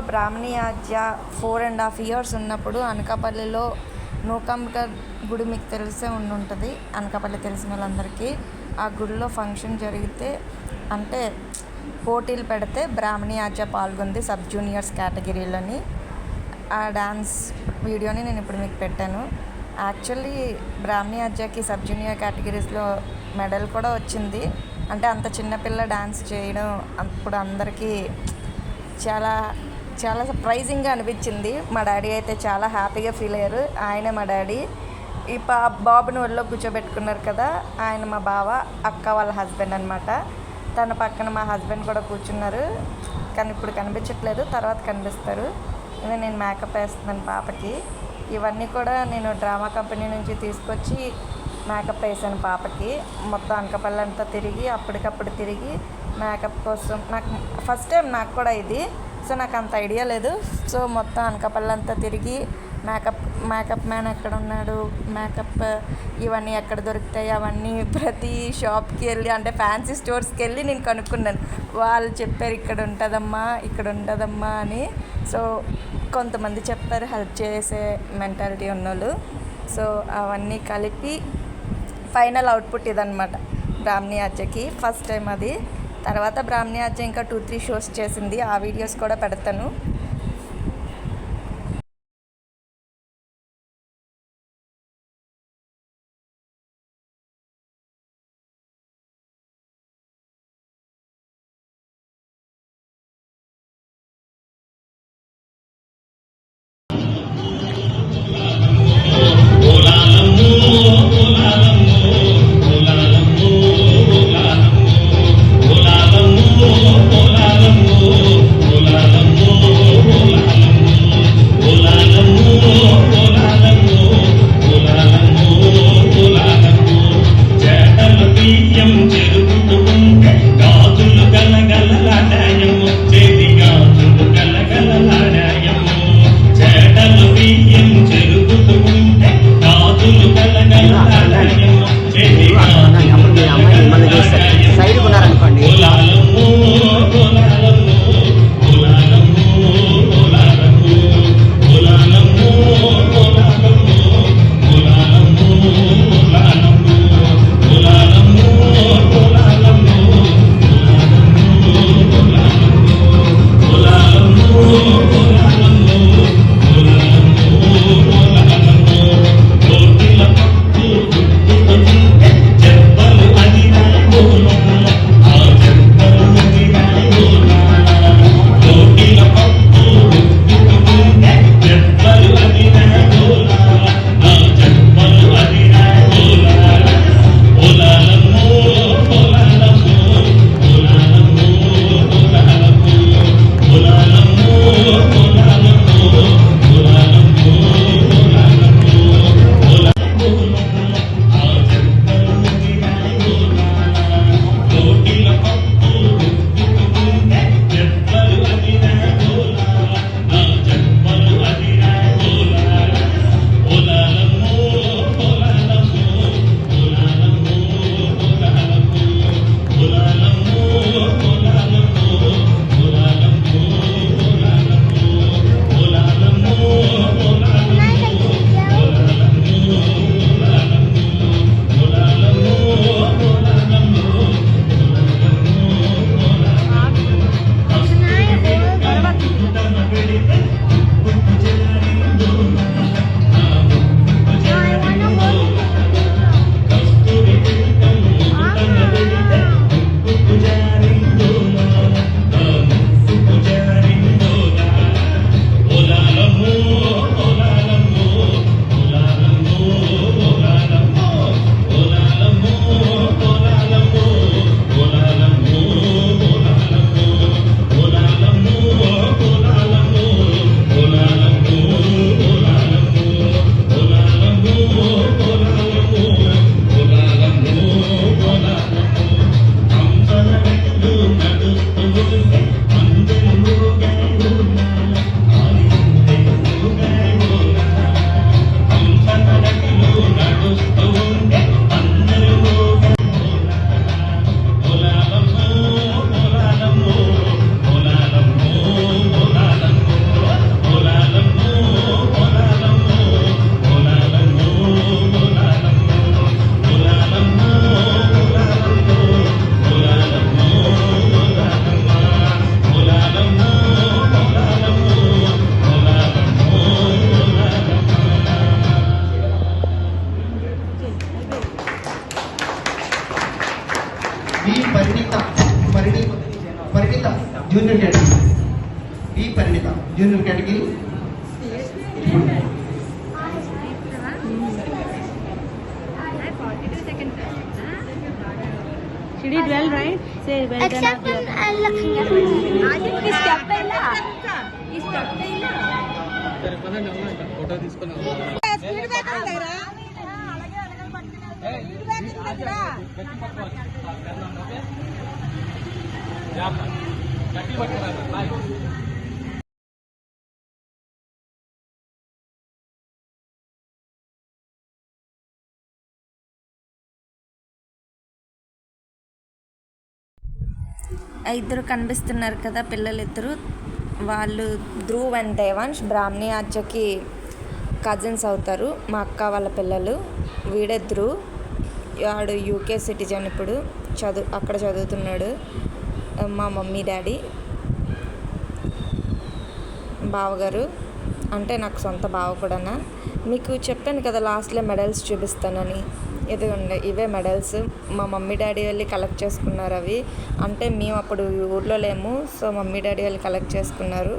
బ్రాహ్మణి ఆద్య 4.5 years ఉన్నప్పుడు అనకాపల్లిలో నూకాంబిక గుడి మీకు తెలిసే ఉంటుంది. అనకాపల్లి తెలిసిన వాళ్ళందరికీ ఆ గుడిలో ఫంక్షన్ జరిగితే అంటే పోటీలు పెడితే బ్రాహ్మణి ఆద్య పాల్గొంది సబ్ జూనియర్స్ కేటగిరీలోని. ఆ డ్యాన్స్ వీడియోని నేను ఇప్పుడు మీకు పెట్టాను. యాక్చువల్లీ బ్రాహ్మణి ఆద్యకి సబ్ జూనియర్ కేటగిరీస్లో మెడల్ కూడా వచ్చింది. అంటే అంత చిన్నపిల్ల డ్యాన్స్ చేయడం అప్పుడు అందరికీ చాలా చాలా సర్ప్రైజింగ్గా అనిపించింది. మా డాడీ అయితే చాలా హ్యాపీగా ఫీల్ అయ్యారు. ఆయనే మా డాడీ. ఈ బాబుని ఒళ్ళో కూర్చోబెట్టుకున్నారు కదా, ఆయన మా బావ అక్క వాళ్ళ హస్బెండ్ అనమాట. తన పక్కన మా హస్బెండ్ కూడా కూర్చున్నారు, కానీ ఇప్పుడు కనిపించట్లేదు, తర్వాత కనిపిస్తారు. ఇవి నేను మేకప్ వేస్తున్నాను పాపకి. ఇవన్నీ కూడా నేను డ్రామా కంపెనీ నుంచి తీసుకొచ్చి మేకప్ వేసాను పాపకి. మొత్తం అనకాపల్లి అంతా తిరిగి అప్పటికప్పుడు తిరిగి మేకప్ కోసం. నాకు ఫస్ట్ టైం నాకు కూడా ఇది, సో నాకు అంత ఐడియా లేదు. సో మొత్తం అనకాపల్లి అంతా తిరిగి మేకప్ మ్యాన్ ఎక్కడ ఉన్నాడు, మేకప్ ఇవన్నీ ఎక్కడ దొరుకుతాయి, అవన్నీ ప్రతి షాప్కి వెళ్ళి అంటే ఫ్యాన్సీ స్టోర్స్కి వెళ్ళి నేను కనుక్కున్నాను. వాళ్ళు చెప్పారు ఇక్కడ ఉంటుందమ్మా అని. సో కొంతమంది చెప్పారు హెల్ప్ చేసే మెంటాలిటీ ఉన్నోళ్ళు. సో అవన్నీ కలిపి ఫైనల్ అవుట్పుట్ ఇదనమాట బ్రాహ్మణి ఆద్యకి. ఫస్ట్ టైం అది. తర్వాత బ్రాహ్మణి ఆద్య ఇంకా 2-3 షోస్ చేసింది, ఆ వీడియోస్ కూడా పెడతాను. B Parinitha Parinitha junior category. B Parinitha junior category. She did well, right? Say well done. Except when I'm looking at photo తీసుకున్నాం. ఇద్దరు కనిపిస్తున్నారు కదా పిల్లలు ఇద్దరు, వాళ్ళు ధ్రువ్ అండ్ దేవాంశ్ బ్రాహ్మణి ఆర్జకి కజిన్స్ అవుతారు. మా అక్క వాళ్ళ పిల్లలు. వీడే ధ్రువ్, వాడు యూకే సిటిజన్, ఇప్పుడు అక్కడ చదువుతున్నాడు. మా మమ్మీ డాడీ బావగారు, అంటే నాకు సొంత బావ కూడానా. మీకు చెప్పాను కదా లాస్ట్లో మెడల్స్ చూపిస్తానని, ఇదిగోండి ఇవే మెడల్స్. మా మమ్మీ డాడీ వెళ్ళి కలెక్ట్ చేసుకున్నారు అవి. అంటే మేము అప్పుడు ఊర్లో లేము, సో మమ్మీ డాడీ వెళ్ళి కలెక్ట్ చేసుకున్నారు.